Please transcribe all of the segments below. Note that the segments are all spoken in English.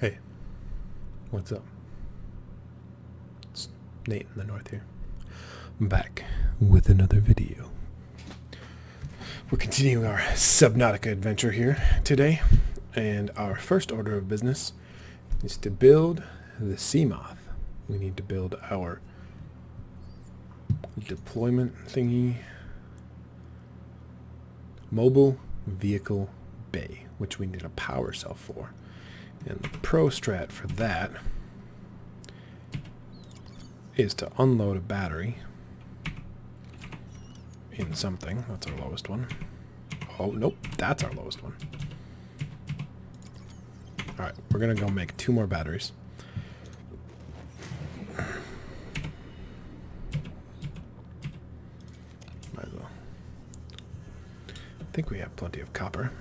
Hey, what's up? It's Nate in the north here. I'm back with another video. We're continuing our Subnautica adventure here today, and our first order of business is to build the SEAMOTH. We need to build our deployment thingy, mobile vehicle bay, which we need a power cell for. And the pro strat for that is to unload a battery in something. That's our lowest one. Oh, nope, that's our lowest one. Alright, we're going to go make 2 more batteries. Might as well. I think we have plenty of copper.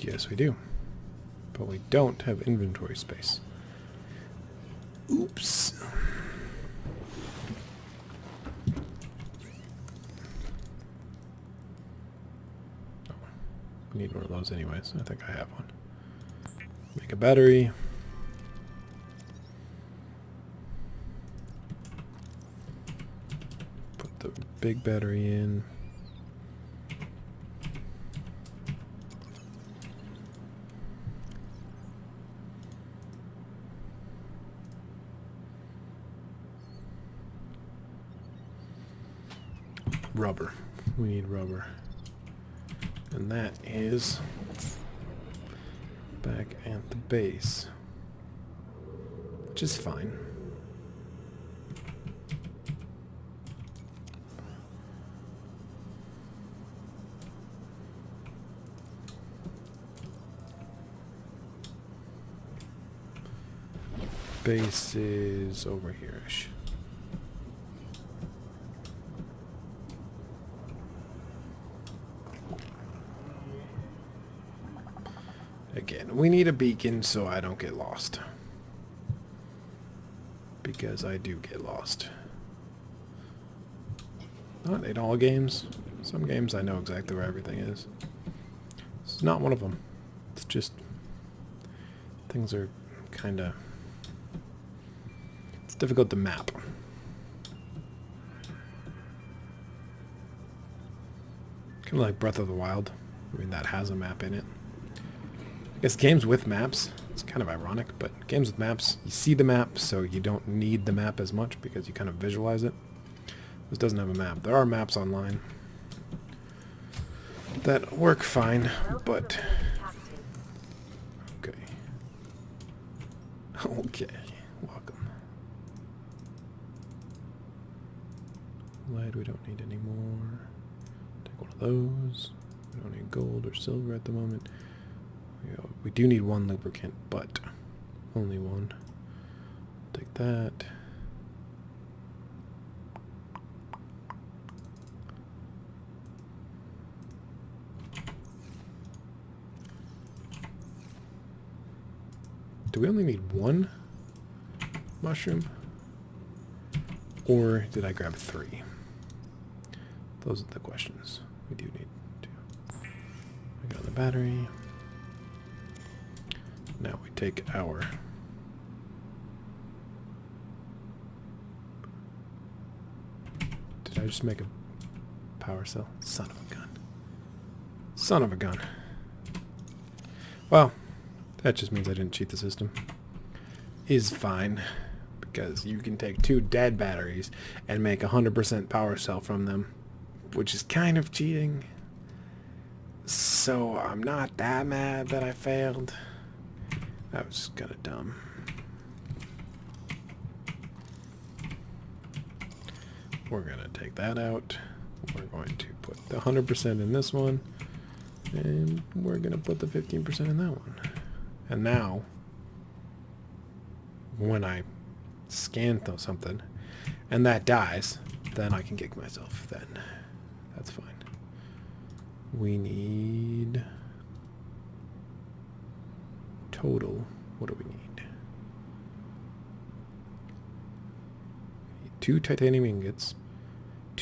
Yes, we do. But we don't have inventory space. Oops. Oh, we need one of those anyways. I think I have one. Make a battery. Put the big battery in. Rubber. We need rubber. And that is back at the base, which is fine. Base is over here-ish. Again, we need a beacon so I don't get lost. Because I do get lost. Not in all games. Some games I know exactly where everything is. It's not one of them. It's just things are kind of... It's difficult to map. Kind of like Breath of the Wild. I mean, that has a map in it. I guess games with maps, it's kind of ironic, but games with maps, you see the map, so you don't need the map as much because you kind of visualize it. This doesn't have a map. There are maps online that work fine, but... Okay. Okay. Welcome. Lead we don't need anymore. Take one of those. We don't need gold or silver at the moment. We do need 1 lubricant, but only 1. Take that. Do we only need 1 mushroom? Or did I grab 3? Those are the questions. We do need 2. I got the battery. Now we take our Did I just make a power cell? Son of a gun. Son of a gun. Well, that just means I didn't cheat the system. Is fine. Because you can take 2 dead batteries and make 100% power cell from them. Which is kind of cheating. So I'm not that mad that I failed. That was kind of dumb. We're going to take that out. We're going to put the 100% in this one. And we're going to put the 15% in that one. And now, when I scan something, and that dies, then I can kick myself. Then that's fine. We need... Total, what do we need? 2 titanium ingots.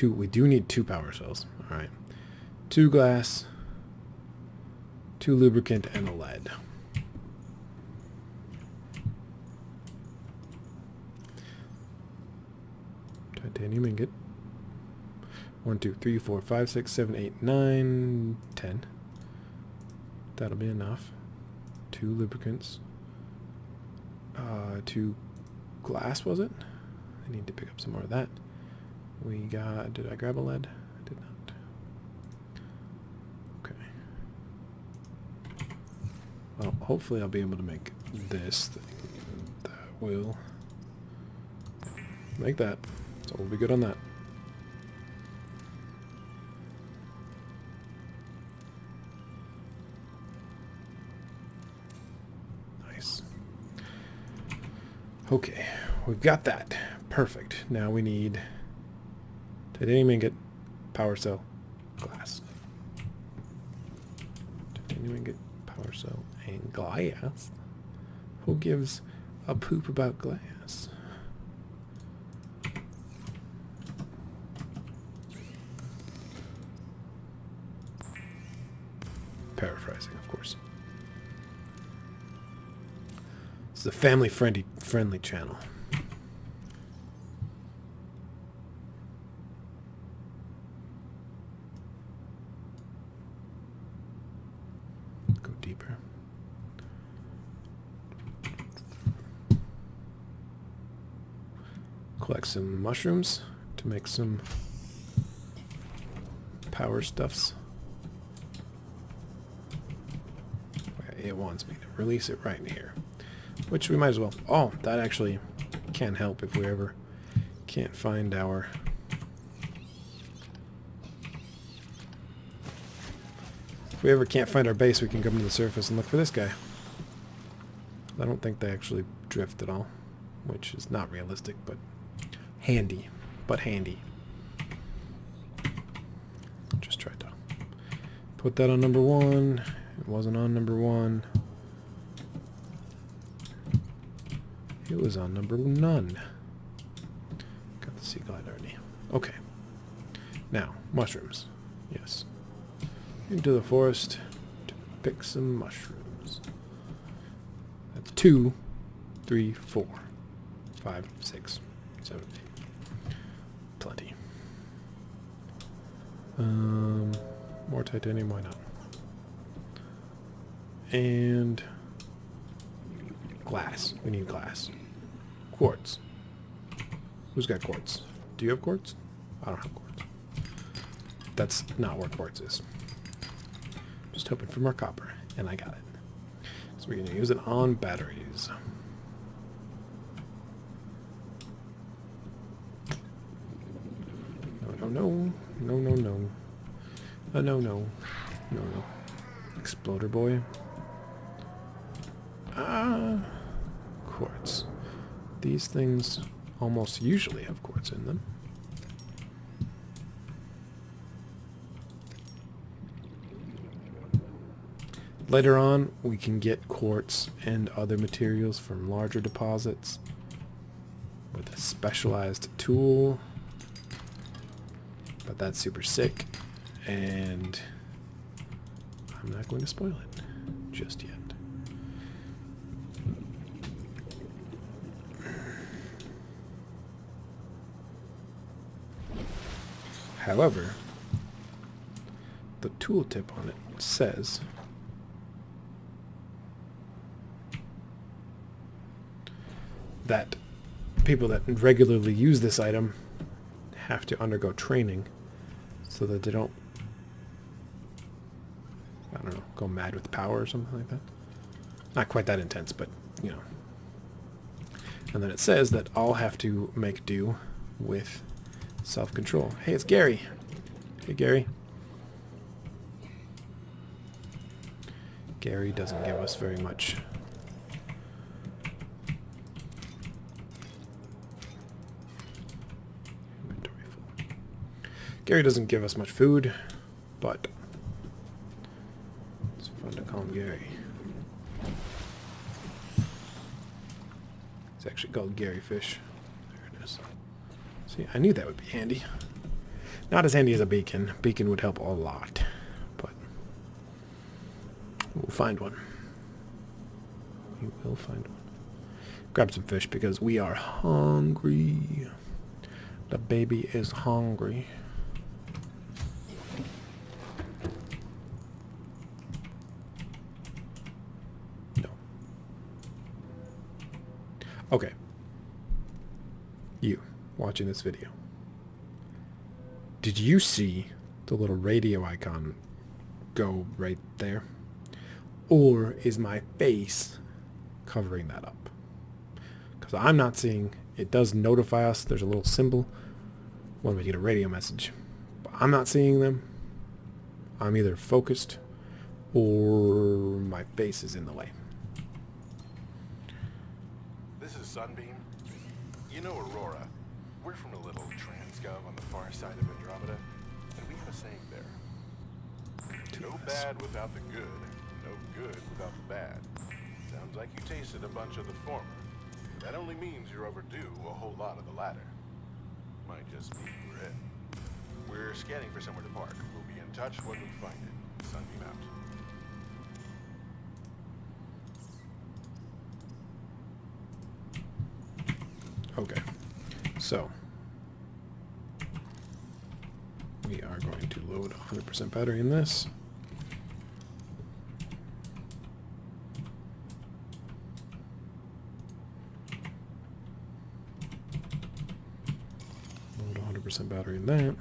We do need 2 power cells. Alright. 2 glass, 2 lubricant, and a lead. Titanium ingot. 1, 2, 3, 4, 5, 6, 7, 8, 9, 10. That'll be enough. 2 lubricants. 2 glass, was it? I need to pick up some more of that. We got... Did I grab a lead? I did not. Okay. Well, hopefully I'll be able to make this thing. That will make that. So we'll be good on that. Nice. Okay, we've got that. Perfect. Now we need titanium ingot, power cell, glass. Titanium ingot, power cell, and glass. Who gives a poop about glass? Paraphrasing, of course. This is a family-friendly channel. Go deeper. Collect some mushrooms to make some power stuffs. It wants me to release it right in here, which we might as well. Oh, that actually can help if we ever can't find our... If we ever can't find our base, we can come to the surface and look for this guy. I don't think they actually drift at all, which is not realistic, but handy. But handy. Just tried to put that on number 1. It wasn't on number 1. It was on number none. Got the sea glide already. Okay. Now, mushrooms. Yes. Into the forest to pick some mushrooms. That's 2, 3, 4, 5, 6, 7, 8. Plenty. More titanium, why not? And glass. We need glass. Quartz. Who's got quartz? Do you have quartz? I don't have quartz. That's not where quartz is. Just hoping for more copper, and I got it. So we're going to use it on batteries. No, no, no. No, no, no. No, no. No, no. Exploder boy. Quartz. These things almost usually have quartz in them. Later on, we can get quartz and other materials from larger deposits with a specialized tool. But that's super sick, and I'm not going to spoil it just yet. However, the tooltip on it says that people that regularly use this item have to undergo training so that they don't, I don't know, go mad with power or something like that. Not quite that intense, but, you know. And then it says that all have to make do with self-control. Hey, it's Gary. Hey, Gary. Gary doesn't give us very much. Inventory full. Gary doesn't give us much food, but it's fun to call him Gary. It's actually called Gary Fish. There it is. See, I knew that would be handy. Not as handy as a beacon. Beacon would help a lot. We'll find one. You will find one. Grab some fish because we are hungry. The baby is hungry. No. Okay. You watching this video. Did you see the little radio icon go right there? Or is my face covering that up? Because I'm not seeing. It does notify us. There's a little symbol when we get a radio message. But I'm not seeing them. I'm either focused or my face is in the way. This is Sunbeam. You know Aurora. We're from a little transgov on the far side of Andromeda, and we have a saying there. No bad without the good, no good without the bad. Sounds like you tasted a bunch of the former. That only means you're overdue a whole lot of the latter. Might just be we're in. We're scanning for somewhere to park. We'll be in touch when we find it. Sunbeam out. Okay, so we are going to load 100% battery in this. Load 100% battery in that.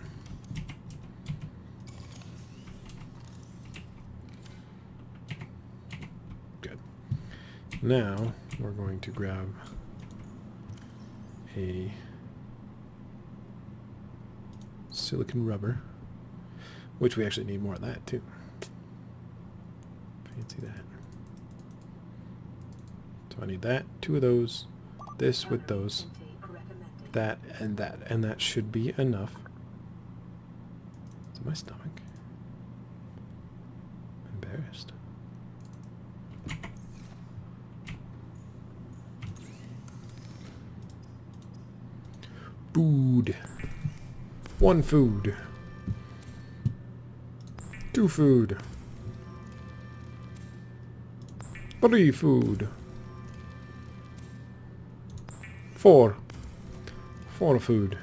Good. Now we're going to grab a silicon rubber, which we actually need more of that too. Fancy that. So I need that, 2 of those, this with those, that, and that should be enough. Is it my stomach? Embarrassed. Food. 1 food. 2 food. 3 food. 4. 4 food.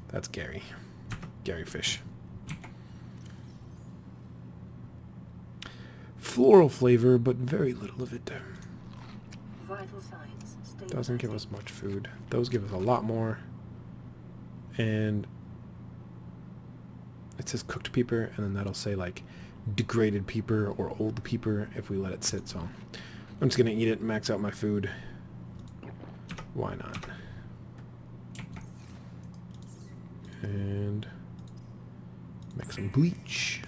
That's Gary. Gary fish. Floral flavor, but very little of it. Doesn't give us much food. Those give us a lot more. And it says cooked peeper, and then that'll say like degraded peeper or old peeper if we let it sit. So I'm just gonna eat it and max out my food. Why not? And make some bleach.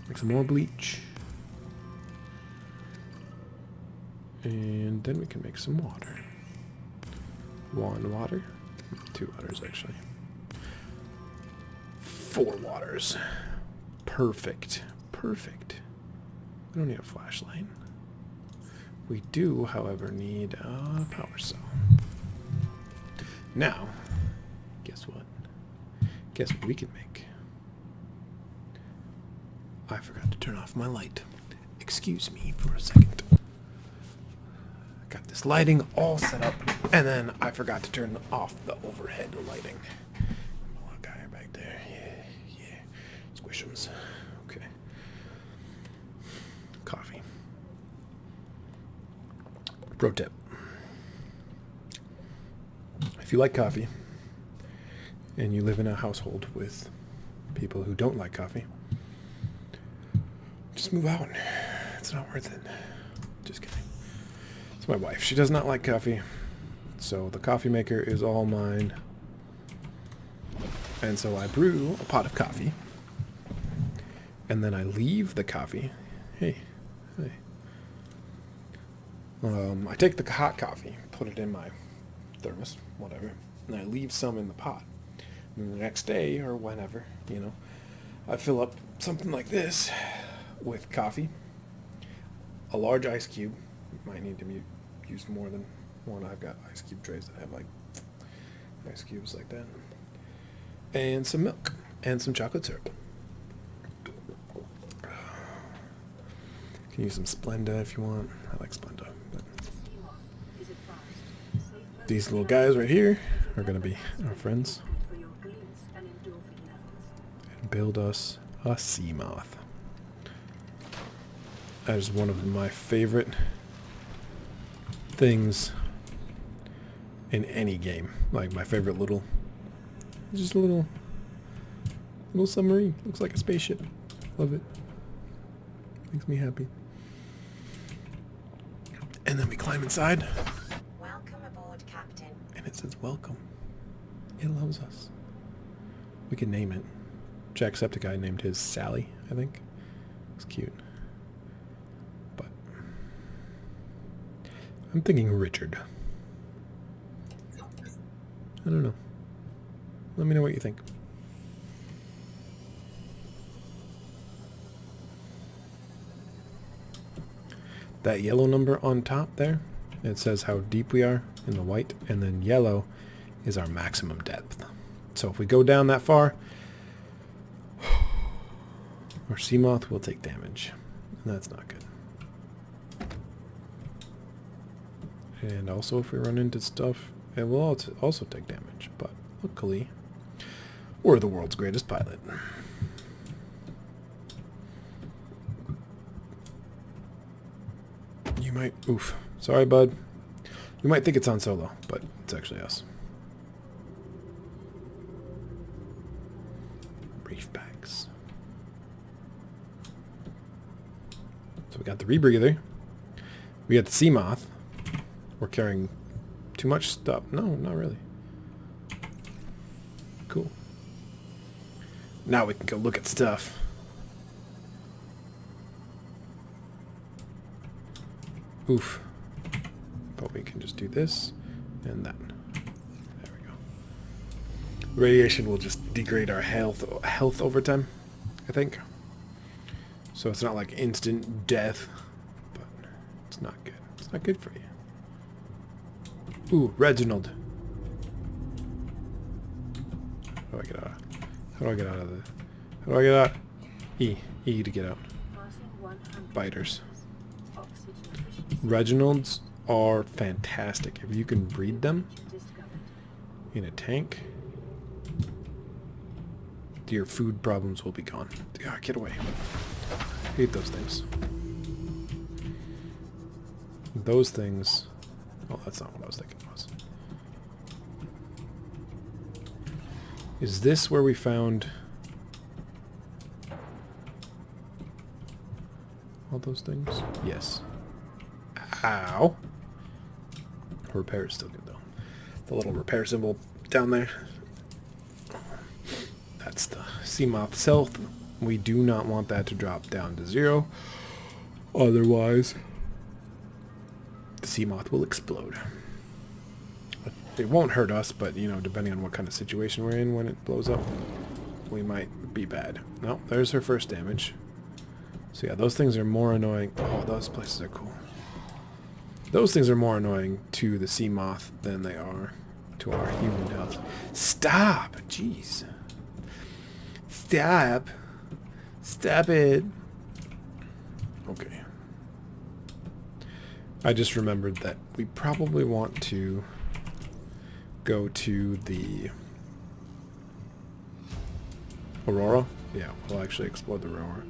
Make some more bleach. And then we can make some water. 1 water. 2 waters, actually. 4 waters. Perfect. Perfect. We don't need a flashlight. We do, however, need a power cell. Now, guess what? Guess what we can make? I forgot to turn off my light. Excuse me for a second. Got this lighting all set up, and then I forgot to turn off the overhead lighting. Little guy back there, yeah. Squishums. Okay. Coffee. Pro tip. If you like coffee, and you live in a household with people who don't like coffee, just move out. It's not worth it. Just kidding. My wife. She does not like coffee, so the coffee maker is all mine. And so I brew a pot of coffee, and then I leave the coffee. Hey. I take the hot coffee, put it in my thermos, whatever, and I leave some in the pot. And the next day, or whenever, I fill up something like this with coffee, a large ice cube. Might need to use more than one. I've got ice cube trays that have like ice cubes like that, and some milk and some chocolate syrup. can use some Splenda if you want. I like Splenda. But these little guys right here are going to be our friends. And build us a SEAMOTH. That is one of my favorite things in any game. Like my favorite little, just a little submarine. Looks like a spaceship. Love it. Makes me happy. And then we climb inside. Welcome aboard, Captain. And it says welcome. It loves us. We can name it. Jacksepticeye named his Sally, I think. It's cute. But I'm thinking Richard. I don't know. Let me know what you think. That yellow number on top there, it says how deep we are in the white, and then yellow is our maximum depth. So if we go down that far, our SEAMOTH will take damage. And that's not good. And also if we run into stuff, it will also take damage. But luckily, we're the world's greatest pilot. You might... Oof. Sorry, bud. You might think it's Han Solo, but it's actually us. Reef packs. So we got the rebreather. We got the SEAMOTH. We're carrying too much stuff. No, not really. Cool. Now we can go look at stuff. Oof. But we can just do this and that. There we go. Radiation will just degrade our health over time, I think. So it's not like instant death, but it's not good. It's not good for you. Ooh, Reginald. How do I get out? How do I get out of the... How do I get out? E. E to get out. Biters. Reginalds are fantastic. If you can breed them in a tank, your food problems will be gone. God, get away. Hate those things. Those things... Oh, that's not what I was thinking it was. Is this where we found all those things? Yes. Ow. Repair is still good though. The little repair symbol down there. That's the SEAMOTH's health. We do not want that to drop down to 0. Otherwise, the SEAMOTH will explode. It won't hurt us, but you know, depending on what kind of situation we're in when it blows up, we might be bad. No, there's her first damage. So yeah, those things are more annoying. Oh, those places are cool. Those things are more annoying to the SEAMOTH than they are to our human health. Stop! Jeez. Stop. Stop it. Okay. I just remembered that we probably want to go to the Aurora. Yeah, we'll actually explore the Aurora.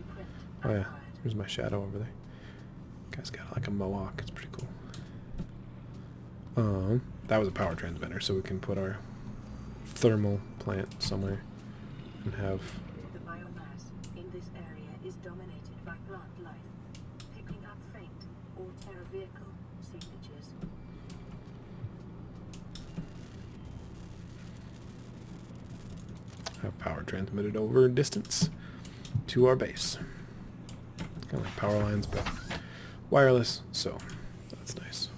Oh yeah, there's my shadow over there. Guy's got like a mohawk. It's pretty cool. That was a power transmitter, so we can put our thermal plant somewhere and have... The biomass in this area is dominated by plant life, picking up faint or terror vehicle signatures. Have power transmitted over distance to our base. It's kind of like power lines, but wireless, so that's nice.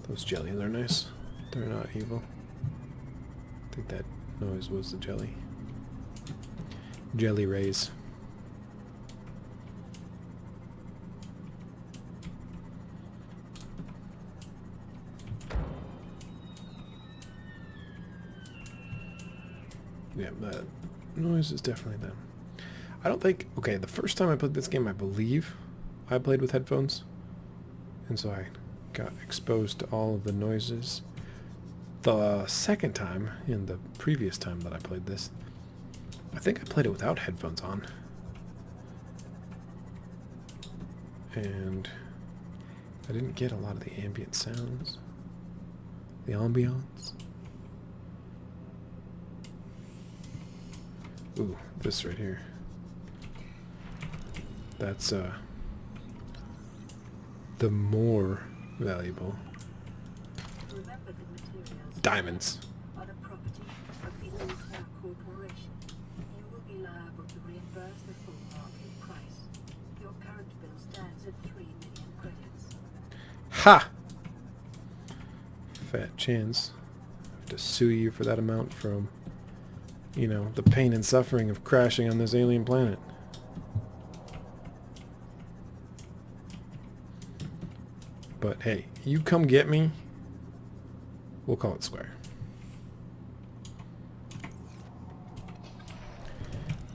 Those jellies are nice. They're not evil. I think that noise was the jelly. Jelly rays. Yeah, that noise is definitely them. I don't think... Okay, the first time I played this game, I believe I played with headphones. And so I got exposed to all of the noises. The second time, in the previous time that I played this, I think I played it without headphones on. And I didn't get a lot of the ambient sounds. The ambiance. Ooh, this right here. That's the more valuable. Remember the materials Diamonds. are the property of the All-Fair Corporation. You will be liable to reimburse the full market price. Your current bill stands at 3 million credits. Ha! Fat chance. I have to sue you for that amount from, you know, the pain and suffering of crashing on this alien planet. But hey, you come get me, we'll call it square.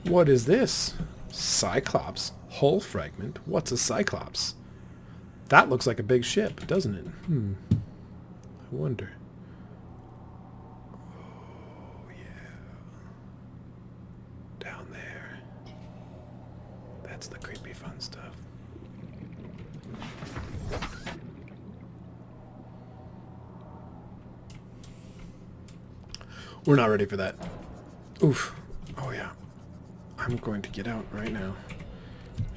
What is this? Cyclops? Hull fragment? What's a Cyclops? That looks like a big ship, doesn't it? I wonder. Oh, yeah. Down there. That's the creepy fun stuff. We're not ready for that. Oof. Oh, yeah. I'm going to get out right now.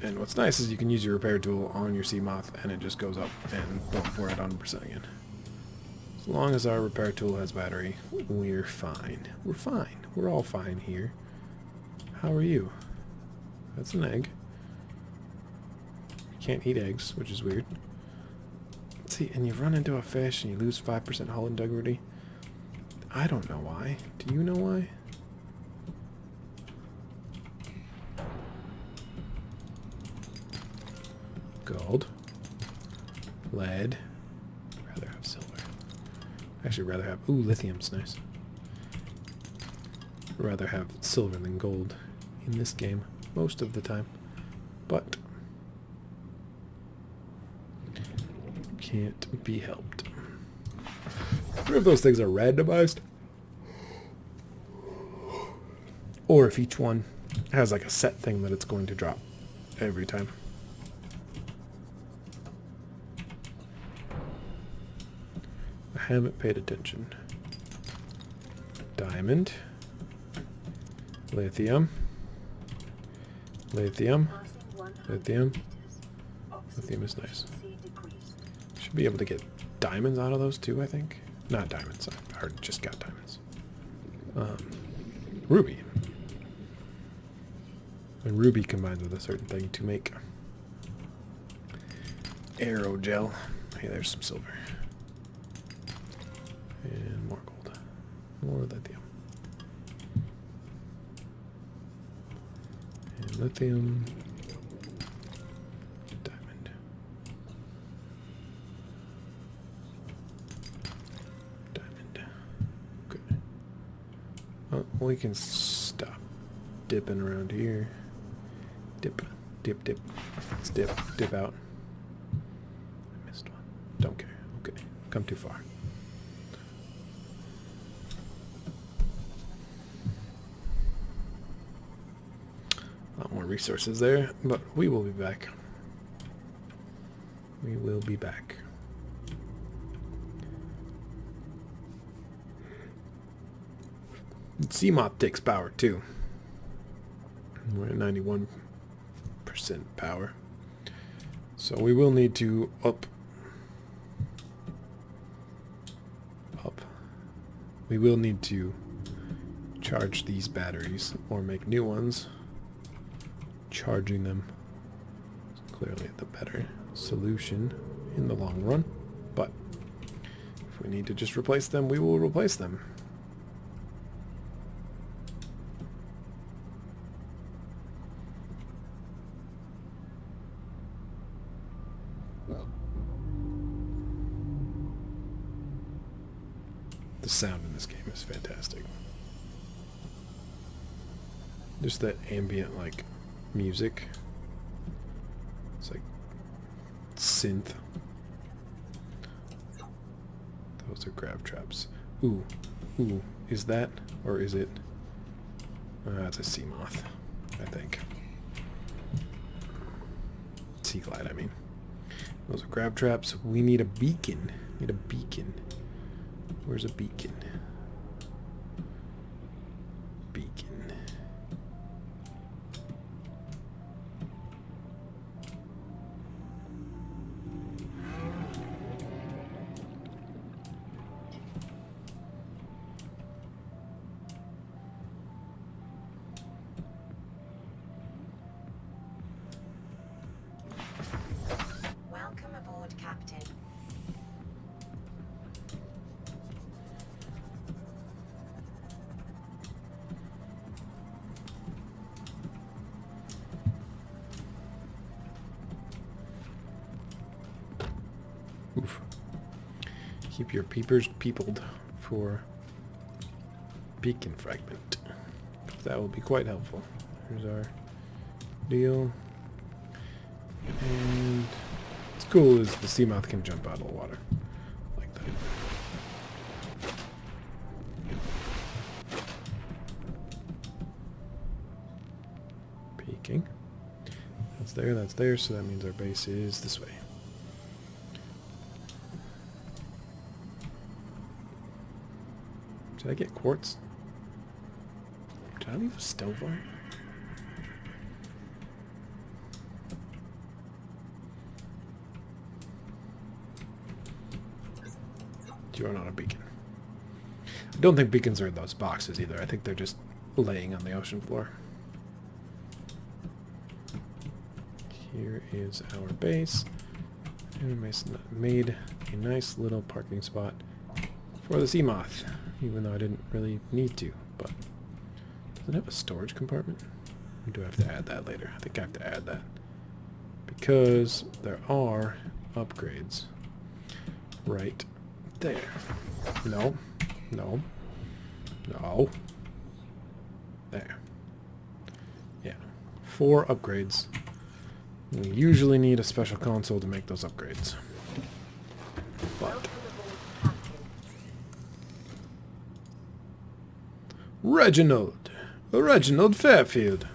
And what's nice is you can use your repair tool on your SEAMOTH and it just goes up and boom, we're at 100% again. As long as our repair tool has battery, we're fine. We're fine. We're all fine here. How are you? That's an egg. You can't eat eggs, which is weird. See, and you run into a fish and you lose 5% hull integrity. I don't know why. Do you know why? Gold. Lead. I'd rather have silver. Actually, rather have... Ooh, lithium's nice. I'd rather have silver than gold in this game most of the time. But can't be helped. I wonder if those things are randomized. Or if each one has like a set thing that it's going to drop every time. I haven't paid attention. Diamond. Lithium. Lithium. Lithium. Lithium is nice. Should be able to get diamonds out of those too, I think. Not diamonds. I already just got diamonds. Ruby. And ruby combines with a certain thing to make aerogel. Hey, there's some silver. And more gold. More lithium. And lithium. Diamond. Diamond. Good. Oh, we can stop dipping around here. Dip, dip, dip. Let's dip, dip out. I missed one. Don't care. Okay. Come too far. A lot more resources there, but we will be back. We will be back. SEAMOTH takes power too. We're at 91% power. So we will need to up. We will need to charge these batteries or make new ones. Charging them is clearly the better solution in the long run. But if we need to just replace them, we will replace them. The sound in this game is fantastic. Just that ambient, like, music. It's like synth. Those are grab traps. Ooh, ooh, is that, or is it? That's a SEAMOTH, I think. Sea glide, I mean. Those are grab traps. We need a beacon. Need a beacon. Where's a beacon? Beacon. Welcome aboard, Captain. Oof. Keep your peepers peopled for beacon fragment. That will be quite helpful. Here's our deal. And what's cool is the SEAMOTH can jump out of the water. Like that. Peeking. That's there, so that means our base is this way. Did I get quartz? Did I leave a stove on? You are not a beacon. I don't think beacons are in those boxes either. I think they're just laying on the ocean floor. Here is our base. And I made a nice little parking spot for the SEAMOTH, even though I didn't really need to. But does it have a storage compartment? Or do I have to add that later? I think I have to add that. Because there are upgrades right there. No. No. No. There. Yeah. 4 upgrades. We usually need a special console to make those upgrades. But Reginald Fairfield.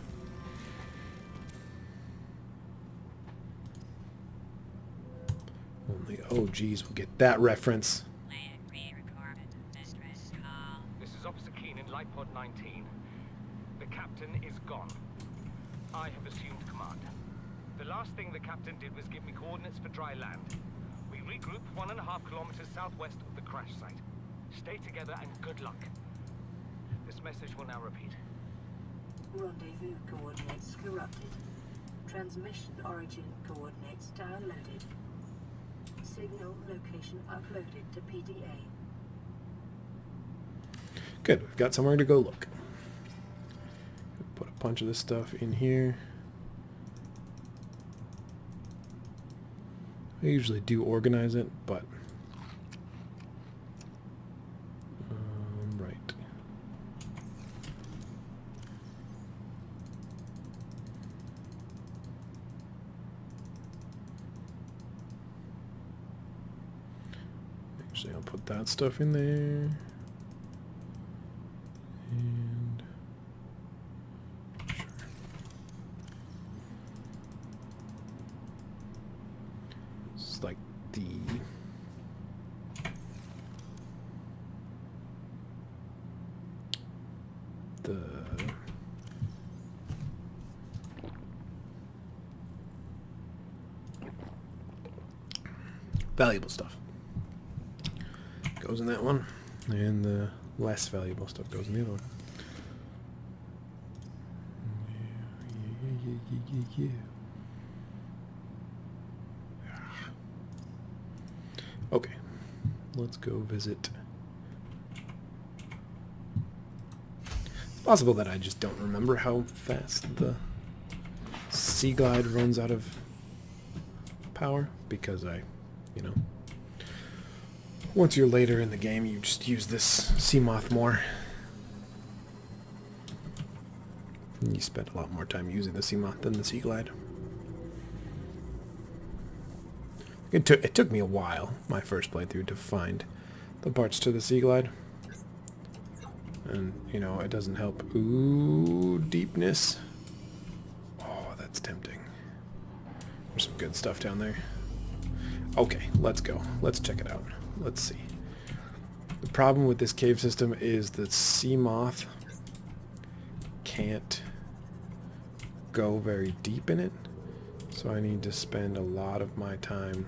Only OGs will get that reference. This is Officer Keane in Light Pod 19. The captain is gone. I have assumed command. The last thing the captain did was give me coordinates for dry land. We regroup 1.5 kilometers southwest of the crash site. Stay together and good luck. This message will now repeat. Rendezvous coordinates corrupted. Transmission origin coordinates downloaded. Signal location uploaded to PDA. Good, we've got somewhere to go look. Put a bunch of this stuff in here. I usually do organize it, but right. Actually, I'll put that stuff in there. And sure. It's like the valuable stuff goes in that one, and the less valuable stuff goes in the other one. Yeah. Okay, let's go visit. It's possible that I just don't remember how fast the Sea Glide runs out of power, because you know, once you're later in the game, you just use this SEAMOTH more. You spent a lot more time using the SEAMOTH than the Sea Glide. It took me a while, my first playthrough, to find the parts to the Sea Glide. And, you know, it doesn't help. Ooh, deepness. Oh, that's tempting. There's some good stuff down there. Okay, let's go. Let's check it out. Let's see. The problem with this cave system is that SEAMOTH can't go very deep in it. So I need to spend a lot of my time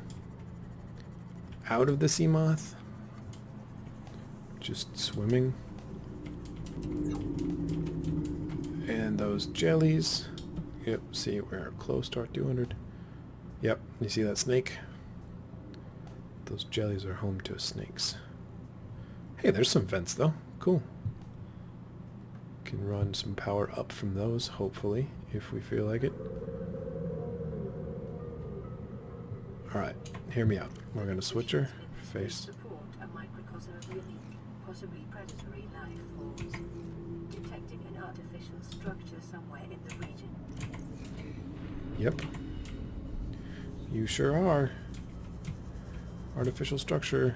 out of the SEAMOTH, just swimming. And those jellies, yep, see, we're close to our 200. Yep, you see that snake? Those jellies are home to snakes. Hey, there's some vents though, cool. Can run some power up from those, hopefully, if we feel like it. Alright, hear me out. We're going to switch her face. Support a microcosm of living, possibly predatory life forms. Detecting an artificial structure somewhere in the region. Yep. You sure are. Artificial structure.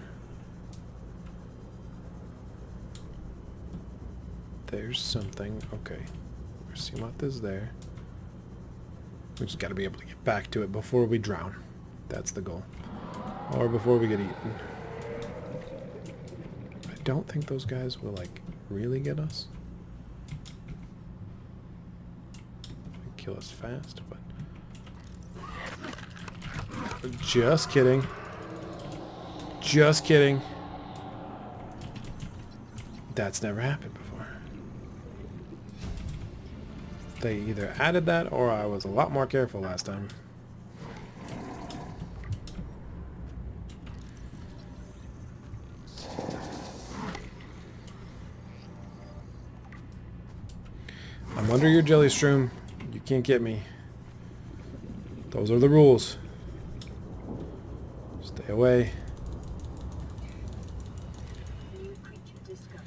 There's something. Okay. Our SEAMOTH is there. We just got to be able to get back to it before we drown. That's the goal. Or before we get eaten. I don't think those guys will, like, really get us. They kill us fast, but... Just kidding. Just kidding. That's never happened before. They either added that or I was a lot more careful last time. I'm under your jelly stream. You can't get me. Those are the rules. Stay away. New creature discovered.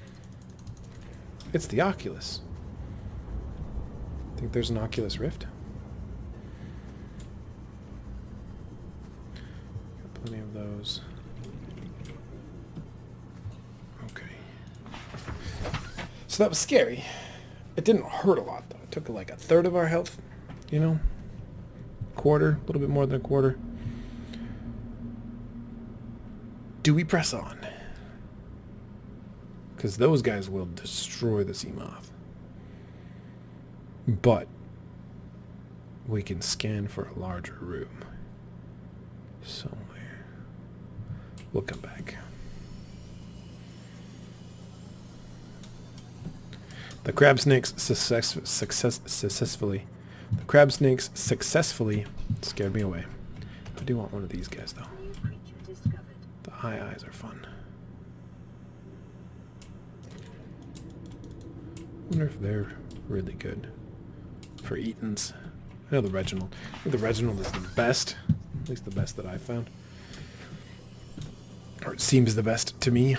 It's the Oculus. Think there's an Oculus Rift? Got plenty of those. Okay. So that was scary. It didn't hurt a lot though. It took like a third of our health, you know? Quarter, a little bit more than a quarter. Do we press on? Because those guys will destroy the SEAMOTH. But we can scan for a larger room somewhere. We'll come back. The crab snakes successfully. The crab snakes successfully scared me away. I do want one of these guys though. New creature discovered. The high eyes are fun. Wonder if they're really good for Eaton's. I know the Reginald. I think the Reginald is the best. At least the best that I've found. Or it seems the best to me.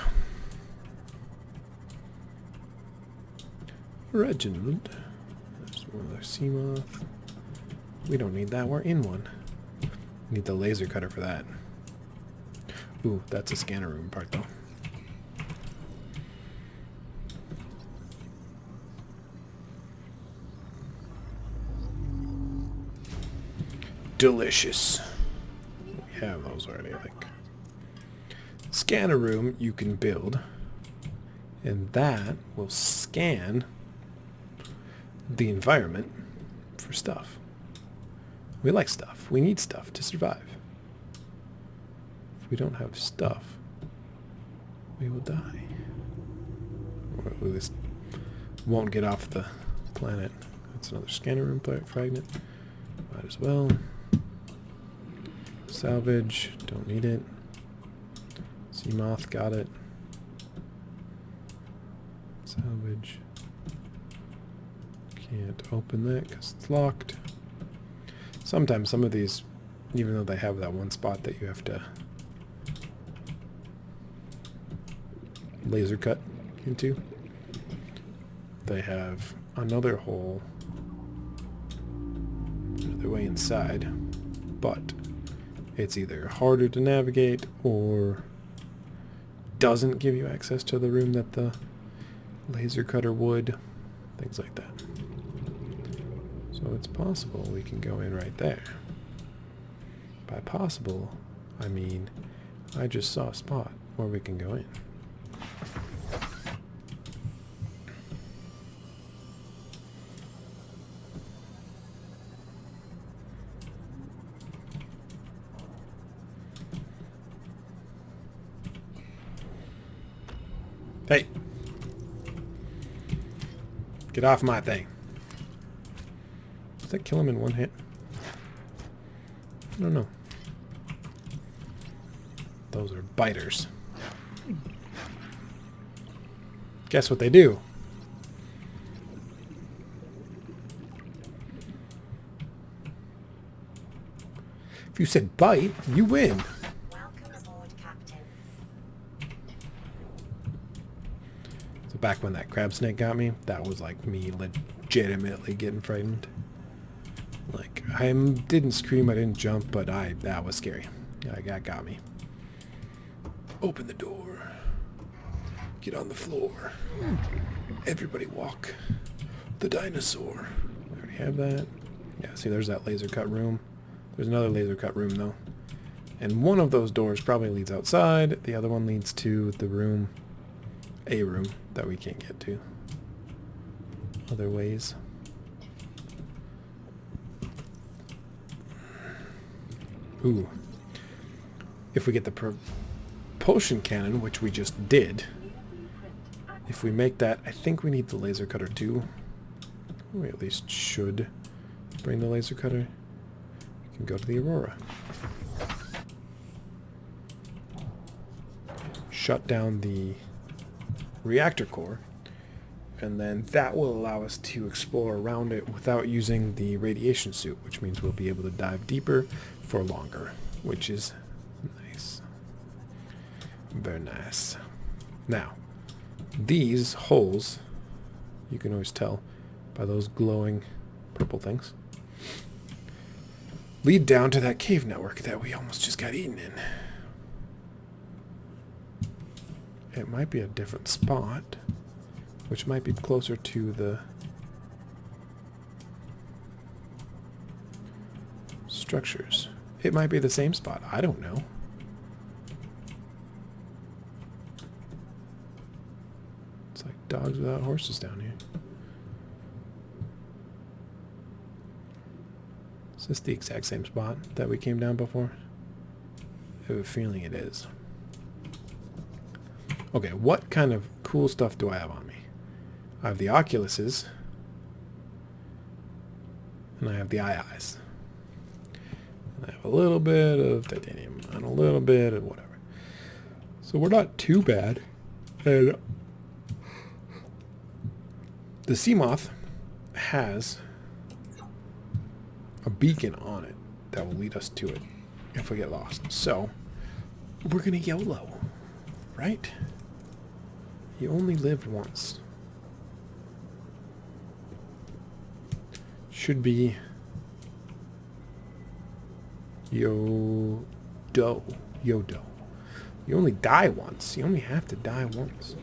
Reginald. There's one other SEAMOTH. We don't need that. We're in one. Need the laser cutter for that. Ooh, that's a scanner room part though. Delicious. We have those already, I think. Scanner room you can build, and that will scan the environment for stuff. We like stuff. We need stuff to survive. If we don't have stuff, we will die. Or at least won't get off the planet. That's another scanner room fragment. Might as well. Salvage, don't need it. SEAMOTH, got it. Salvage. Can't open that because it's locked. Sometimes some of these, even though they have that one spot that you have to laser cut into, they have another hole inside, but it's either harder to navigate or doesn't give you access to the room that the laser cutter would. Things like that. So it's possible we can go in right there. By possible, I mean I just saw a spot where we can go in. Hey! Get off my thing. Does that kill him in one hit? I don't know. Those are biters. Guess what they do? If you said bite, you win. Welcome aboard, Captain. So back when that crab snake got me, that was like me legitimately getting frightened. Like, I didn't scream, I didn't jump, but that was scary. That got me. Open the door. Get on the floor. Everybody walk. The dinosaur. I already have that. Yeah, see, there's that laser cut room. There's another laser cut room, though. And one of those doors probably leads outside. The other one leads to the room. A room that we can't get to. Other ways. Ooh. If we get the propulsion cannon, which we just did, if we make that, I think we need the laser cutter too. We at least should bring the laser cutter. We can go to the Aurora. Shut down the reactor core, and then that will allow us to explore around it without using the radiation suit, which means we'll be able to dive deeper for longer, which is nice. Very nice. Now, these holes, you can always tell by those glowing purple things, lead down to that cave network that we almost just got eaten in. It might be a different spot, which might be closer to the structures. It might be the same spot. I don't know. It's like dogs without horses down here. Is this the exact same spot that we came down before? I have a feeling it is. Okay, what kind of cool stuff do I have on me? I have the Oculuses, and I have the eyes. And I have a little bit of titanium, and a little bit of whatever. So we're not too bad. And the SEAMOTH has a beacon on it that will lead us to it if we get lost. So we're gonna YOLO, right? You only live once. Should be Yodo. Yodo. You only die once. You only have to die once.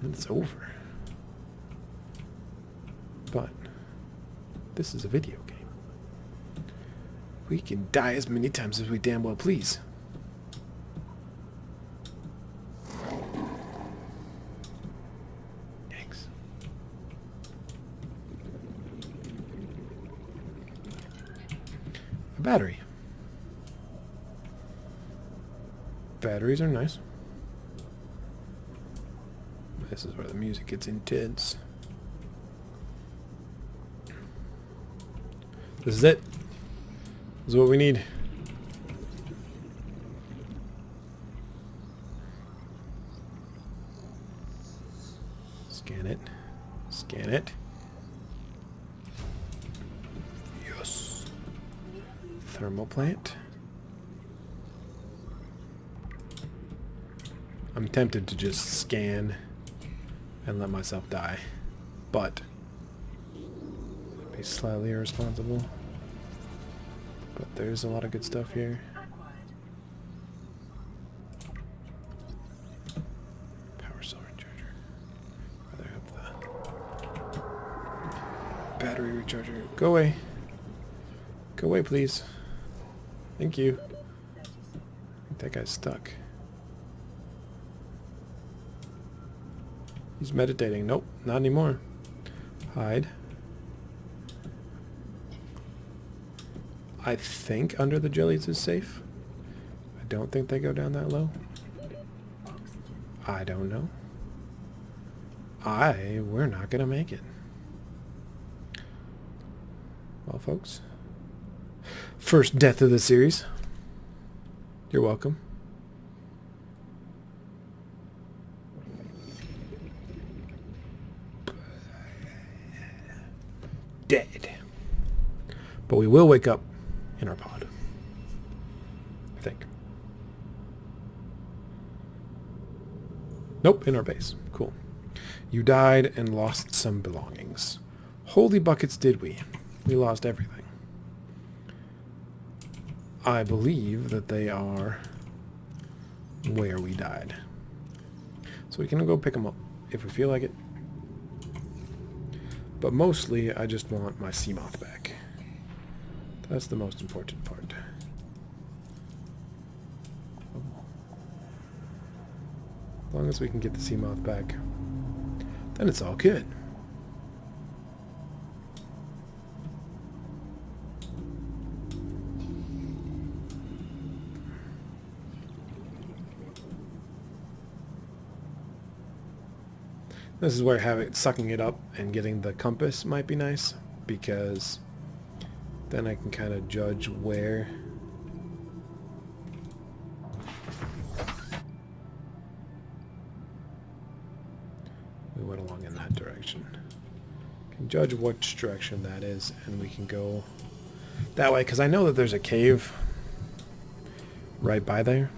And it's over. But this is a video game. We can die as many times as we damn well please. Thanks. A battery. Batteries are nice. This is where the music gets intense. This is it. This is what we need. Scan it. Scan it. Yes. Thermal plant. I'm tempted to just scan and let myself die, but be slightly irresponsible. But there's a lot of good stuff here. Acquired. Power cell recharger. Rather have the battery recharger. Go away. Go away, please. Thank you. I think that guy's stuck. He's meditating. Nope, not anymore. Hide. I think under the jellies is safe. I don't think they go down that low. I don't know. We're not gonna make it. Well, folks. First death of the series. You're welcome. Dead. But we will wake up in our pod. I think. Nope, in our base. Cool. You died and lost some belongings. Holy buckets did we. We lost everything. I believe that they are where we died. So we can go pick them up if we feel like it. But mostly, I just want my SEAMOTH back. That's the most important part. As long as we can get the SEAMOTH back, then it's all good. This is where sucking it up and getting the compass might be nice, because then I can kind of judge where we went along in that direction. Can judge which direction that is, and we can go that way, because I know that there's a cave right by there.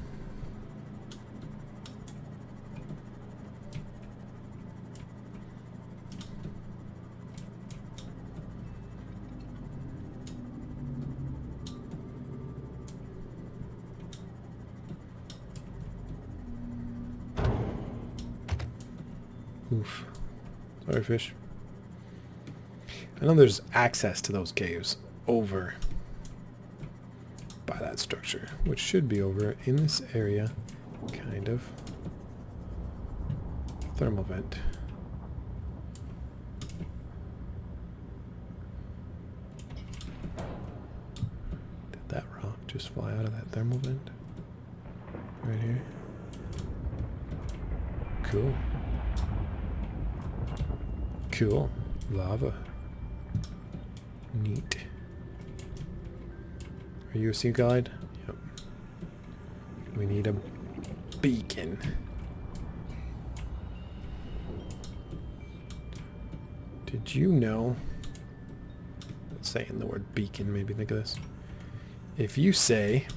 Oof. Sorry, fish. I know there's access to those caves over by that structure, which should be over in this area, kind of. Thermal vent. Did that rock just fly out of that thermal vent? Right here. Cool. Cool. Lava. Neat. Are you a sea guide? Yep. We need a beacon. Did you know? Let's say in the word beacon, maybe think of this. If you say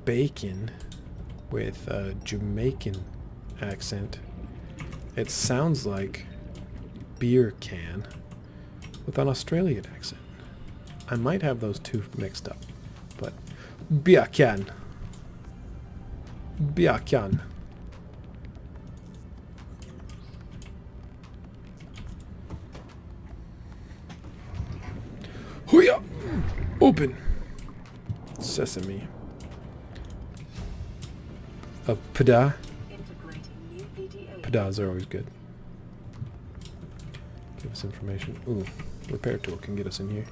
bacon with a Jamaican accent, it sounds like beer can with an Australian accent. I might have those two mixed up, but beer can. Beer can. Hooyah! Open! Sesame. A pada. Padas are always good. Give us information. Ooh, repair tool can get us in here.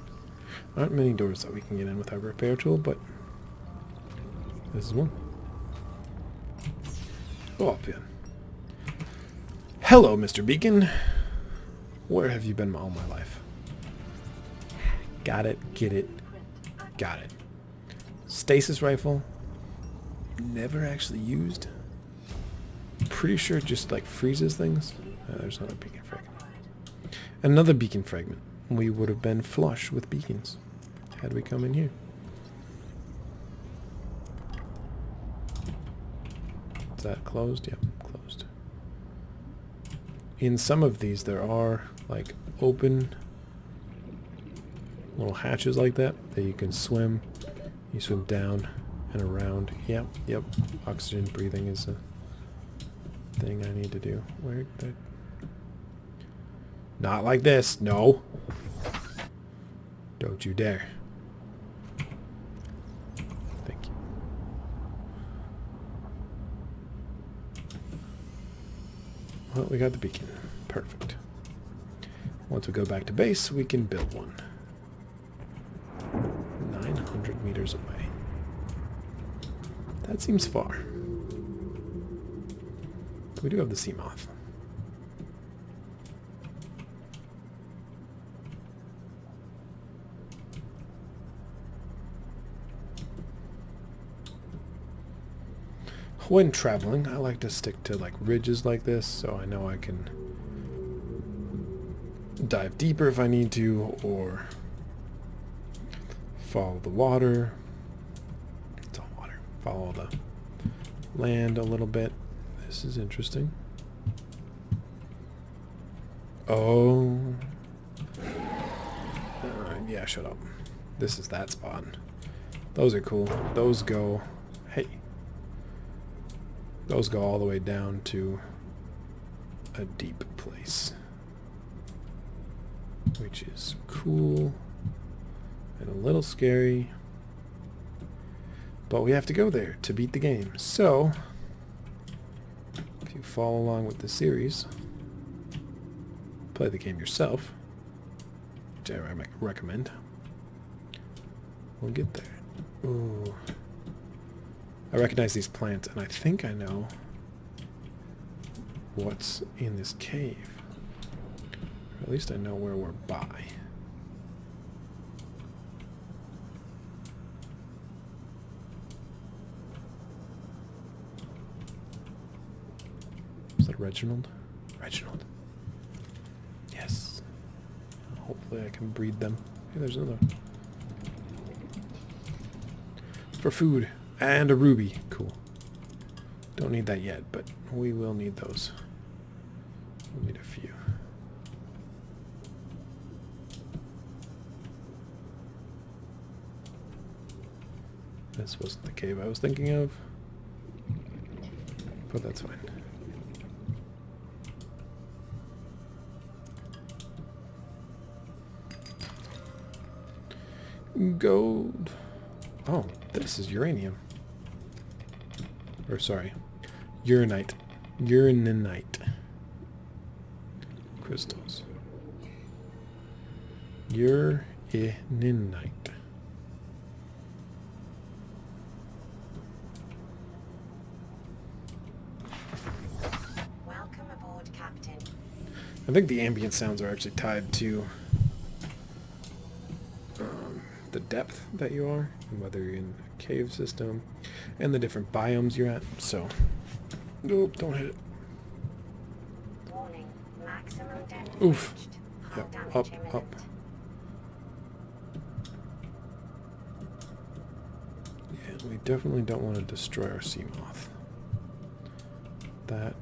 Aren't many doors that we can get in with our repair tool, but this is one. Go up in. Hello, Mr. Beacon. Where have you been all my life? Got it. Get it. Got it. Stasis rifle. Never actually used. Pretty sure it just like freezes things. There's another beacon fragment. Another beacon fragment. We would have been flush with beacons had we come in here. Is that closed? Yep, closed. In some of these there are like open little hatches like that you can swim. You swim down and around. Yep, yep. Oxygen breathing is a thing I need to do. Where the... Not like this. No. Don't you dare. Thank you. Well, we got the beacon. Perfect. Once we go back to base, we can build one. 900 meters away. That seems far. We do have the SEAMOTH. When traveling, I like to stick to like ridges like this, so I know I can dive deeper if I need to, or follow the water. It's all water. Follow the land a little bit. This is interesting. Oh. Yeah, shut up. This is that spot. Those are cool. Those go... Hey. Those go all the way down to a deep place. Which is cool. And a little scary. But we have to go there to beat the game. So, if you follow along with the series, play the game yourself, which I recommend, we'll get there. Ooh. I recognize these plants, and I think I know what's in this cave. Or at least I know where we're by. Is that Reginald? Reginald. Yes. Hopefully I can breed them. Hey, there's another. For food. And a ruby. Cool. Don't need that yet, but we will need those. We'll need a few. This wasn't the cave I was thinking of. But that's fine. Gold. Oh, this is uranium. Or sorry, uranite. Uraninite. Crystals. Uraninite. Welcome aboard, Captain. I think the ambient sounds are actually tied to the depth that you are, and whether you're in a cave system, and the different biomes you're at. So, nope, don't hit it. Warning, maximum depth Oof. reached. Yep, Hull up, damage imminent. up. Yeah, we definitely don't want to destroy our SEAMOTH. That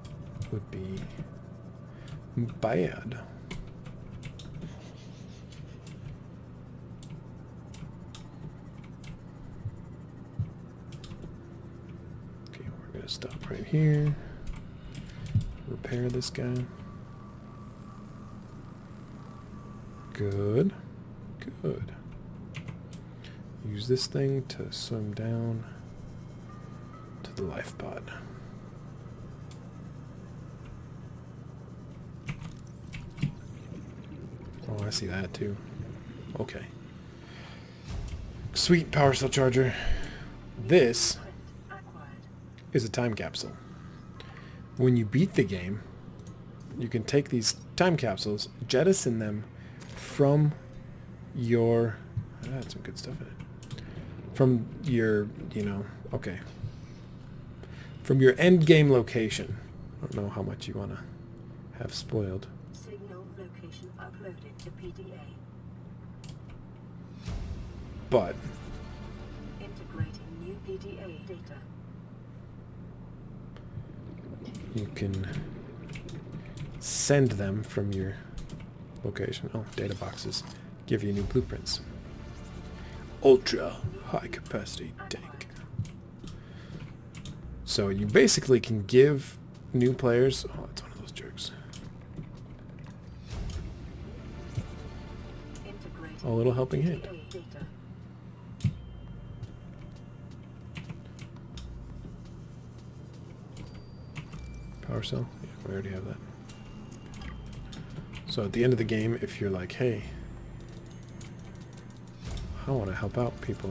would be bad. Stop right here. Repair this guy. Good. Good. Use this thing to swim down to the life pod. Oh, I see that too. Okay. Sweet power cell charger. This is a time capsule. When you beat the game, you can take these time capsules, jettison them from your... I had some good stuff in it. From your, okay. From your end game location. I don't know how much you want to have spoiled. Signal location uploaded to PDA. But Integrating new PDA data. you can send them from your location. Oh, data boxes give you new blueprints. ultra high capacity tank. So you basically can give new players... Oh, it's one of those jerks. A little helping hand. Power cell? Yeah, we already have that. So at the end of the game, if you're like, hey, I want to help out people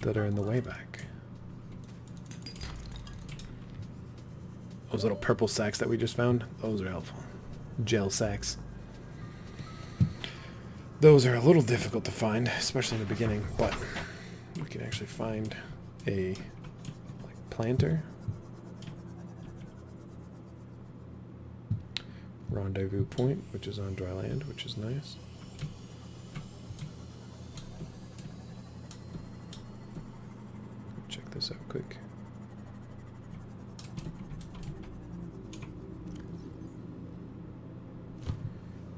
that are in the way back. Those little purple sacks that we just found, those are helpful. Gel sacks. Those are a little difficult to find, especially in the beginning, but we can actually find a planter. Rendezvous point, which is on dry land, which is nice. Check this out quick.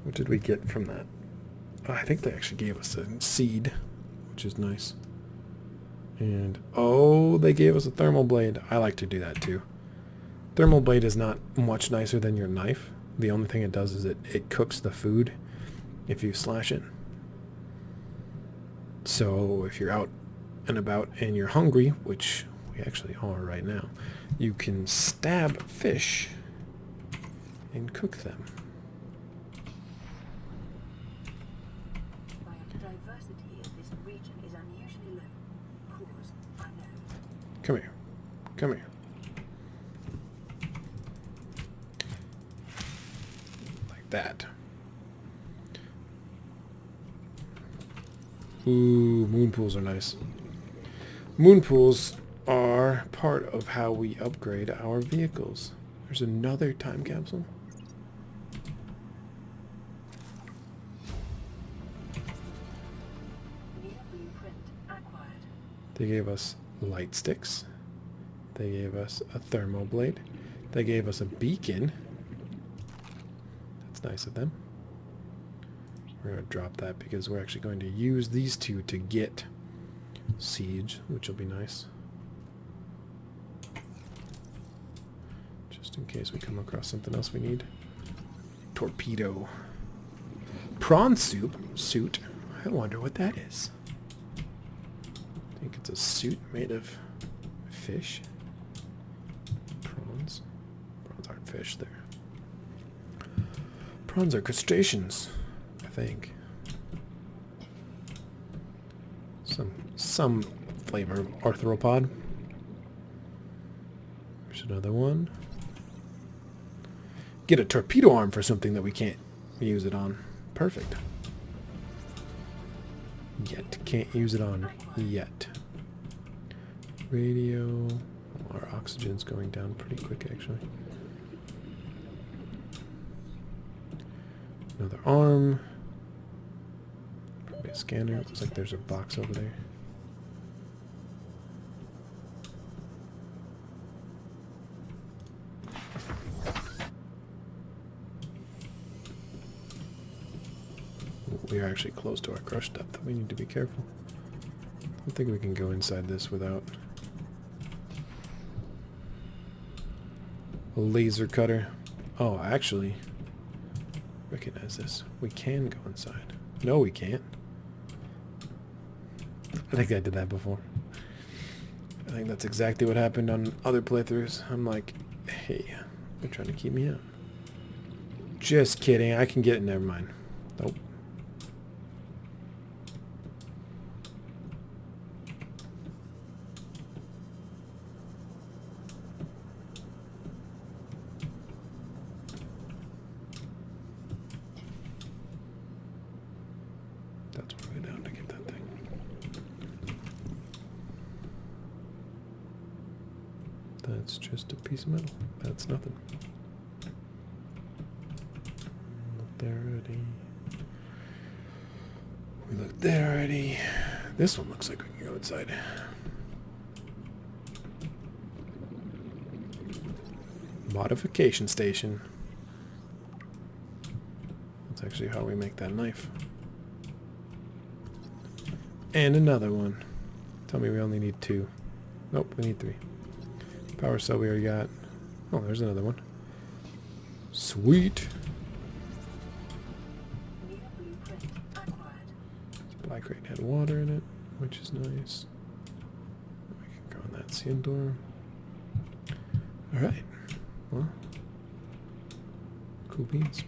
What did we get from that? Oh, I think they actually gave us a seed, which is nice. And, oh, they gave us a thermal blade. I like to do that too. Thermal blade is not much nicer than your knife. The only thing it does is it cooks the food if you slash it. So if you're out and about and you're hungry, which we actually are right now, you can stab fish and cook them. Biodiversity in this region is unusually low. Cause unknown. Come here. Come here. That. Ooh, moon pools are nice. Moon pools are part of how we upgrade our vehicles. There's another time capsule. New blueprint acquired. They gave us light sticks. They gave us a thermal blade. They gave us a beacon. Nice of them. We're going to drop that because we're actually going to use these two to get siege, which will be nice. Just in case we come across something else we need. Torpedo. Prawn soup? Suit? I wonder what that is. I think it's a suit made of fish. Prawns. Prawns aren't fish, they're... Prawns are crustaceans, I think. Some flavor of arthropod. There's another one. Get a torpedo arm for something that we can't use it on. Perfect. Yet. Can't use it on yet. Radio. Our oxygen's going down pretty quick, actually. Another arm. Probably a scanner. Looks like there's a box over there. We are actually close to our crush depth. We need to be careful. I don't think we can go inside this without a laser cutter. Oh, actually... recognize this. We can go inside. No, we can't. I think I did that before. I think that's exactly what happened on other playthroughs. I'm like, hey, they're trying to keep me out. Just kidding. I can get it. Never mind. Nope. That's what we're down to get that thing. That's just a piece of metal. That's nothing. Look there already. We looked there already. This one looks like we can go inside. Modification station. That's actually how we make that knife. And another one. Tell me we only need 2. Nope, we need 3. Power cell we already got. Oh, there's another one. Sweet. New blueprint acquired. Supply crate had water in it, which is nice. We can go in that seal door. Alright. Well. Cool beans.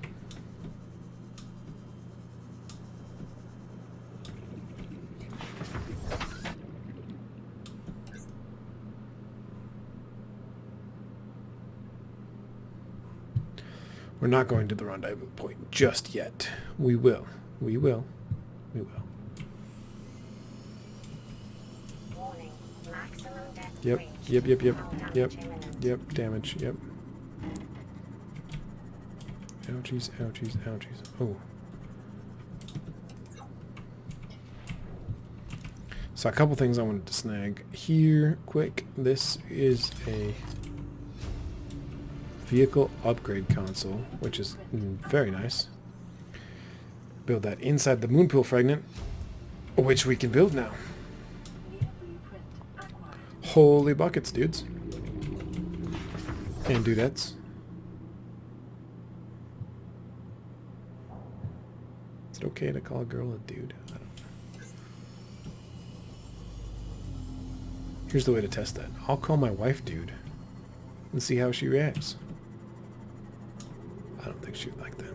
We're not going to the rendezvous point just yet. We will. We will. We will. Warning. Maximum depth Yep. reached. Yep. Yep. Yep. Hull Yep. damage imminent. Yep. Damage. Yep. Ouchies. Ouchies. Ouchies. Oh. So a couple things I wanted to snag here quick. This is a vehicle upgrade console, which is very nice. Build that inside the moonpool fragment, which we can build now. New blueprint acquired. Holy buckets, dudes. And dudettes. Is it okay to call a girl a dude? I don't know. Here's the way to test that. I'll call my wife dude and see how she reacts. I don't think she'd like that.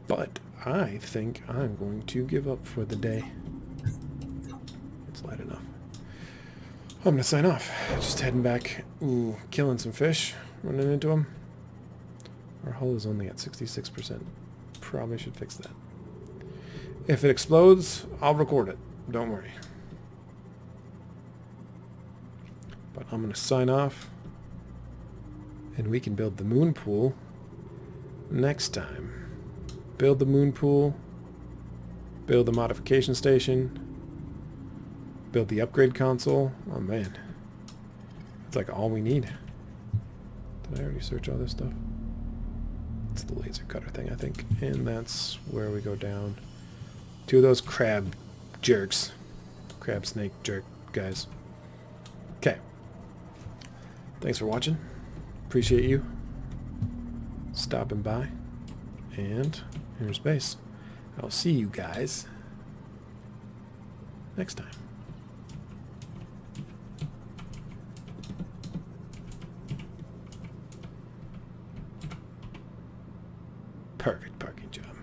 But I think I'm going to give up for the day. It's light enough. I'm going to sign off. Just heading back. Ooh, killing some fish. Running into them. Our hull is only at 66%. Probably should fix that. If it explodes, I'll record it. Don't worry. But I'm going to sign off. And we can build the moon pool next time. Build the moon pool. Build the modification station. Build the upgrade console. Oh man. That's like all we need. Did I already search all this stuff? It's the laser cutter thing, I think. And that's where we go down. 2 of those crab jerks. Crab snake jerk guys. Okay. Thanks for watching. Appreciate you stopping by. And here's base. I'll see you guys next time. Perfect parking job.